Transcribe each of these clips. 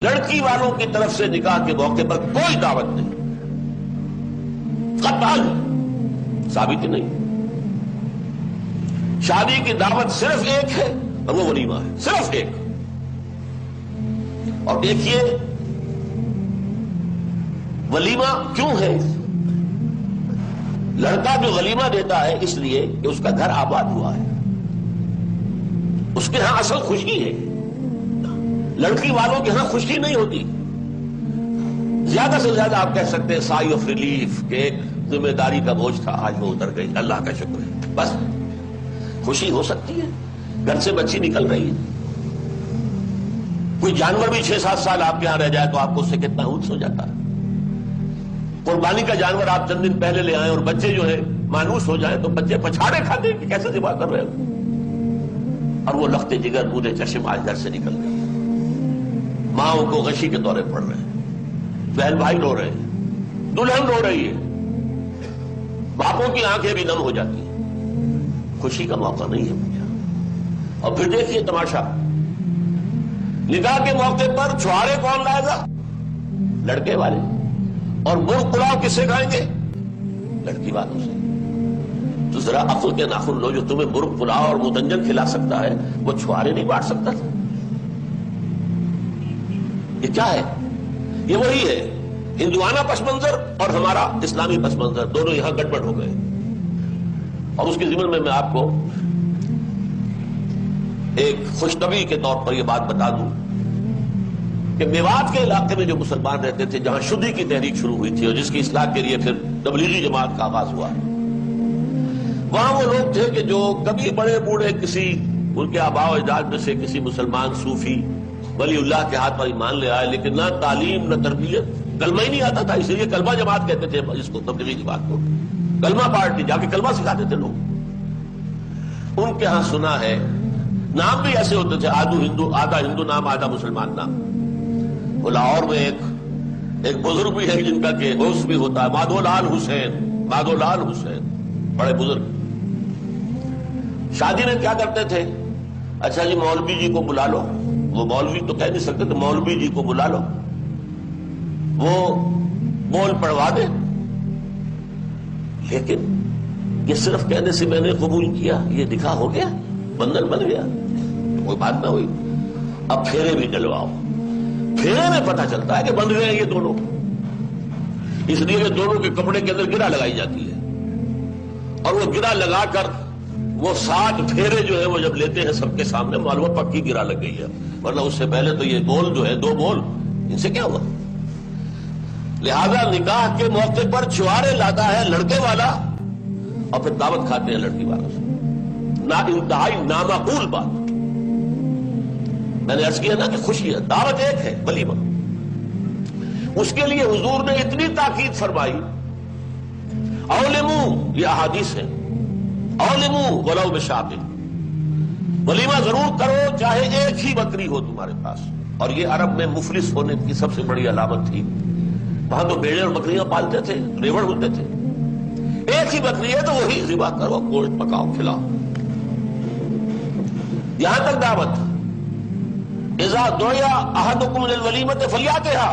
لڑکی والوں کی طرف سے نکاح کے موقع پر کوئی دعوت نہیں، قطعاً ثابت ہی نہیں۔ شادی کی دعوت صرف ایک ہے اور وہ ولیمہ ہے، صرف ایک۔ اور دیکھیے ولیمہ کیوں ہے؟ لڑکا جو ولیمہ دیتا ہے اس لیے کہ اس کا گھر آباد ہوا ہے، اس کے ہاں اصل خوشی ہے۔ لڑکی والوں کے ہاں خوشی نہیں ہوتی۔ زیادہ سے زیادہ آپ کہہ سکتے ہیں سائی آف ریلیف، کہ ایک ذمہ داری کا بوجھ تھا آج وہ اتر گئی، اللہ کا شکر ہے، بس خوشی ہو سکتی ہے۔ گھر سے بچی نکل رہی ہے، کوئی جانور بھی 6-7 سال آپ کے ہاں رہ جائے تو آپ کو اس سے کتنا انس ہو جاتا ہے۔ قربانی کا جانور آپ چند دن پہلے لے آئیں اور بچے جو ہے مانوس ہو جائیں تو بچے پچھاڑے کھاتے ہیں کہ کیسے ذبح کر رہے ہو، اور وہ لخت جگر بودے چشم آج گھر سے نکل گئے۔ ماؤں کو غشی کے دورے پڑ رہے ہیں، بہن بھائی رو رہے ہیں، دلہن رو رہی ہے، باپوں کی آنکھیں بھی نم ہو جاتی ہیں۔ خوشی کا موقع نہیں ہے مجھے۔ اور پھر دیکھیے تماشا، نکاح کے موقع پر چھوارے کون لائے گا؟ لڑکے والے، اور مرغ پلاؤ کس سے کھائیں گے؟ لڑکی والوں سے۔ تو ذرا عقل کے ناخن لو، جو تمہیں مرغ پلاؤ اور مدنجن کھلا سکتا ہے وہ چھوارے نہیں بانٹ سکتا تھا؟ یہ کیا ہے؟ یہ وہی ہے ہندوانہ پس منظر اور ہمارا اسلامی پس منظر، دونوں یہاں گڑبڑ ہو گئے۔ اور اس کے ضمن میں آپ کو ایک خوشنبی کے طور پر یہ بات بتا دوں کہ میوات کے علاقے میں جو مسلمان رہتے تھے، جہاں شدی کی تحریک شروع ہوئی تھی اور جس کی اصلاح کے لیے پھر تبلیغی جماعت کا آغاز ہوا، وہاں وہ لوگ تھے کہ جو کبھی بڑے بوڑھے کسی ان کے آباء و اجداد میں سے کسی مسلمان صوفی ولی اللہ کے ہاتھ پر ایمان لے آئے، لیکن نہ تعلیم نہ تربیت، کلمہ ہی نہیں آتا تھا، اس لیے کلمہ جماعت کہتے تھے جس کو، تبلیغی جماعت کو، کلمہ پارٹی، جا کے کلمہ سکھاتے تھے لوگ۔ ان کے ہاں سنا ہے نام بھی ایسے ہوتے تھے، آدھا ہندو نام آدھا مسلمان نام۔ وہ لاہور میں ایک بزرگ بھی ہے جن کا کہ غوث بھی ہوتا ہے، مادھو لال حسین، بڑے بزرگ۔ شادی میں کیا کرتے تھے؟ اچھا جی مولوی جی کو بلا لو، وہ مولوی تو کہہ نہیں سکتے تو مولوی جی کو بلا لو، وہ بول پڑھوا دے۔ لیکن یہ صرف کہنے سے میں نے قبول کیا، یہ نکاح ہو گیا، بندھن بن گیا، کوئی بات نہ ہوئی۔ اب پھیرے بھی ڈلواؤ، پھیرے میں پتہ چلتا ہے کہ بندھ گئے یہ دونوں، اس لیے کہ دونوں کے کپڑے کے اندر گرہ لگائی جاتی ہے، اور وہ گرہ لگا کر وہ 7 پھیرے جو ہے وہ جب لیتے ہیں سب کے سامنے، معلوم پکی گرہ لگ گئی ہے، ورنہ اس سے پہلے تو یہ بول جو ہے 2 بول، ان سے کیا ہوا؟ لہذا نکاح کے موقع پر چھوارے لاتا ہے لڑکے والا اور پھر دعوت کھاتے ہیں لڑکی والوں سے، نہ انتہائی نامعقول بات۔ میں نے عرض کیا نا کہ خوشی ہے، دعوت ایک ہے ولیمہ، اس کے لیے حضور نے اتنی تاکید فرمائی، اولمو، یہ احادیث ہے، اولمو ولو بشاۃ، ولیمہ ضرور کرو چاہے ایک ہی بکری ہو تمہارے پاس۔ اور یہ عرب میں مفلس ہونے کی سب سے بڑی علامت تھی، وہاں تو بیڑے اور بکریاں پالتے تھے، ریوڑ ہوتے تھے، ایک ہی بکری ہے تو وہی ذبح کرو، گوشت پکاؤ کھلاؤ۔ یہاں تک دعوت، اذا دعی احدکم للولیمۃ فلیاتھا،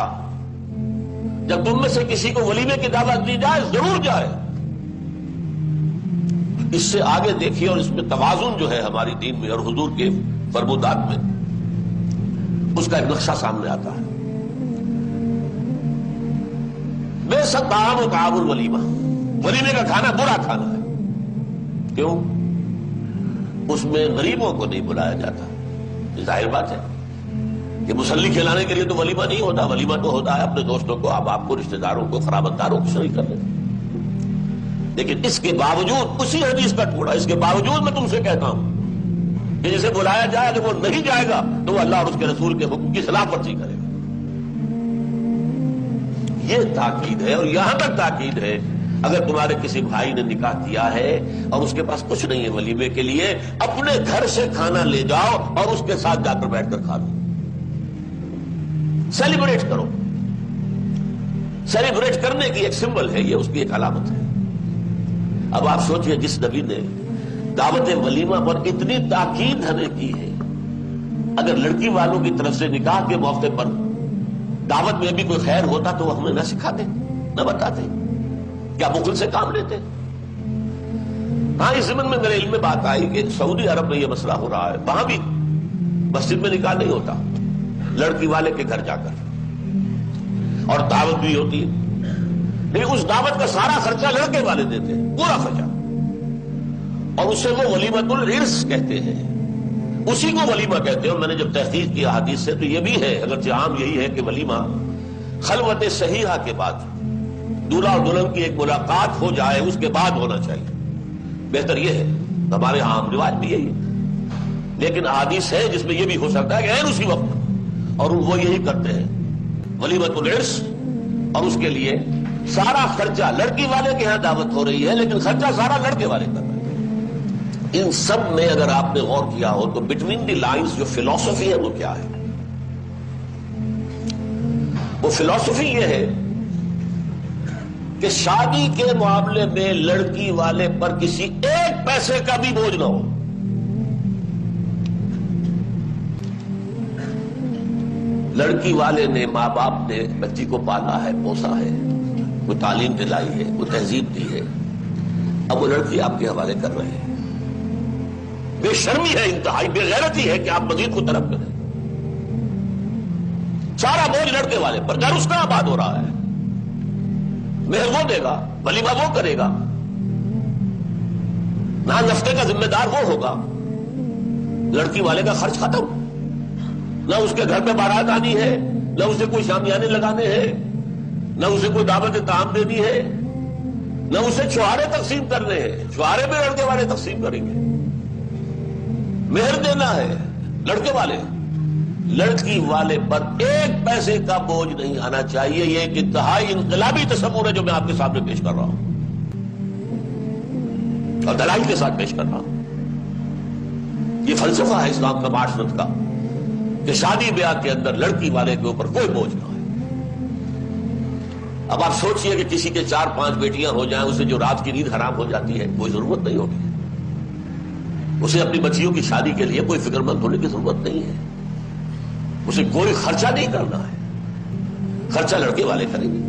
جب تم میں سے کسی کو ولیمے کی دعوت دی جائے ضرور جائے۔ اس سے آگے دیکھیے، اور اس میں توازن جو ہے ہماری دین میں اور حضور کے فرمودات میں، اس کا ایک نقشہ سامنے آتا ہے۔ بے شک طعام و طعام الولیمہ، ولیمے کا کھانا برا کھانا ہے۔ کیوں؟ اس میں غریبوں کو نہیں بلایا جاتا، یہ ظاہر بات ہے کہ مسلی کھلانے کے لیے تو ولیمہ نہیں ہوتا، ولیمہ تو ہوتا ہے اپنے دوستوں کو، اب آپ کو، رشتہ داروں کو، قرابت داروں کو شریک کرنے۔ لیکن اس کے باوجود، اسی حدیث کا ٹکڑا، اس کے باوجود میں تم سے کہتا ہوں کہ جسے بلایا جائے اگر وہ نہیں جائے گا تو وہ اللہ اور اس کے رسول کے حکم کی خلاف ورزی کرے گا۔ یہ تاکید ہے، اور یہاں تک تاکید ہے اگر تمہارے کسی بھائی نے نکاح کیا ہے اور اس کے پاس کچھ نہیں ہے ولیمے کے لیے، اپنے گھر سے کھانا لے جاؤ اور اس کے ساتھ جا کر بیٹھ کر کھا لو، سیلیبریٹ کرو۔ سیلیبریٹ کرنے کی ایک سمبل ہے یہ، اس کی ایک علامت ہے۔ اب آپ سوچئے جس نبی نے دعوت ولیمہ پر اتنی تاکید ہمیں کی ہے، اگر لڑکی والوں کی طرف سے نکاح کے موقع پر دعوت میں بھی کوئی خیر ہوتا تو وہ ہمیں نہ سکھاتے، نہ بتاتے، کیا بخل سے کام لیتے؟ ہاں، اس ضمن میں میرے علم میں بات آئی کہ سعودی عرب میں یہ مسئلہ ہو رہا ہے، وہاں بھی مسجد میں نکاح نہیں ہوتا، لڑکی والے کے گھر جا کر، اور دعوت بھی ہوتی ہے، لیکن اس دعوت کا سارا خرچہ لڑکے والے دیتے ہیں، پورا خرچہ، اور اسے وہ ولیمۃ العرس کہتے ہیں، اسی کو ولیمہ کہتے ہیں۔ اور میں نے جب تحقیق کی احادیث سے تو یہ بھی ہے، اگرچہ عام یہی ہے کہ ولیمہ خلوت صحیحہ کے بعد، دولہا اور دلہن کی ایک ملاقات ہو جائے اس کے بعد ہونا چاہیے، بہتر یہ ہے، ہمارے ہاں عام رواج بھی یہی ہے، لیکن احادیث ہے جس میں یہ بھی ہو سکتا ہے کہ عین اسی وقت، اور وہ یہی کرتے ہیں ولیمۃ العرس، اور اس کے لیے سارا خرچہ لڑکی والے کے ہاں دعوت ہو رہی ہے لیکن خرچہ سارا لڑکے والے کا ہے۔ ان سب میں اگر آپ نے غور کیا ہو تو بٹوین دی لائنز جو فلسفی ہے وہ کیا ہے؟ وہ فلسفی یہ ہے کہ شادی کے معاملے میں لڑکی والے پر کسی ایک پیسے کا بھی بوجھ نہ ہو۔ لڑکی والے نے، ماں باپ نے بچی کو پالا ہے، پوسا ہے، وہ تعلیم دلائی ہے، وہ تہذیب دی ہے، اب وہ لڑکی آپ کے حوالے کر رہے ہیں۔ بے شرمی ہے، انتہائی بے غیرتی ہے کہ آپ مزید کو طرف کریں۔ سارا بوجھ لڑکے والے پر، گھر اس کا آباد ہو رہا ہے، مہر وہ دے گا، ولیمہ وہ کرے گا، نان نفقے کا ذمہ دار وہ ہوگا، لڑکی والے کا خرچ ختم، نہ اس کے گھر پہ بارات آنی ہے، نہ اسے کوئی شامیانے لگانے ہیں، نہ اسے کوئی دعوت طعام دینی ہے، نہ اسے چھوارے تقسیم کرنے ہیں، چھوارے بھی لڑکے والے تقسیم کریں گے، مہر دینا ہے لڑکے والے۔ لڑکی والے پر ایک پیسے کا بوجھ نہیں آنا چاہیے، یہ ایک انتہائی انقلابی تصور ہے جو میں آپ کے سامنے پیش کر رہا ہوں اور دلائل کے ساتھ پیش کر رہا ہوں۔ یہ فلسفہ ہے اسلام کا، معاشرت کا، کہ شادی بیاہ کے اندر لڑکی والے کے اوپر کوئی بوجھ نہ ہے۔ اب آپ سوچئے کہ کسی کے 4-5 بیٹیاں ہو جائیں، اسے جو رات کی نیند حرام ہو جاتی ہے، کوئی ضرورت نہیں ہوگی، اسے اپنی بچیوں کی شادی کے لیے کوئی فکر مند ہونے کی ضرورت نہیں ہے، اسے کوئی خرچہ نہیں کرنا ہے، خرچہ لڑکے والے کریں گے۔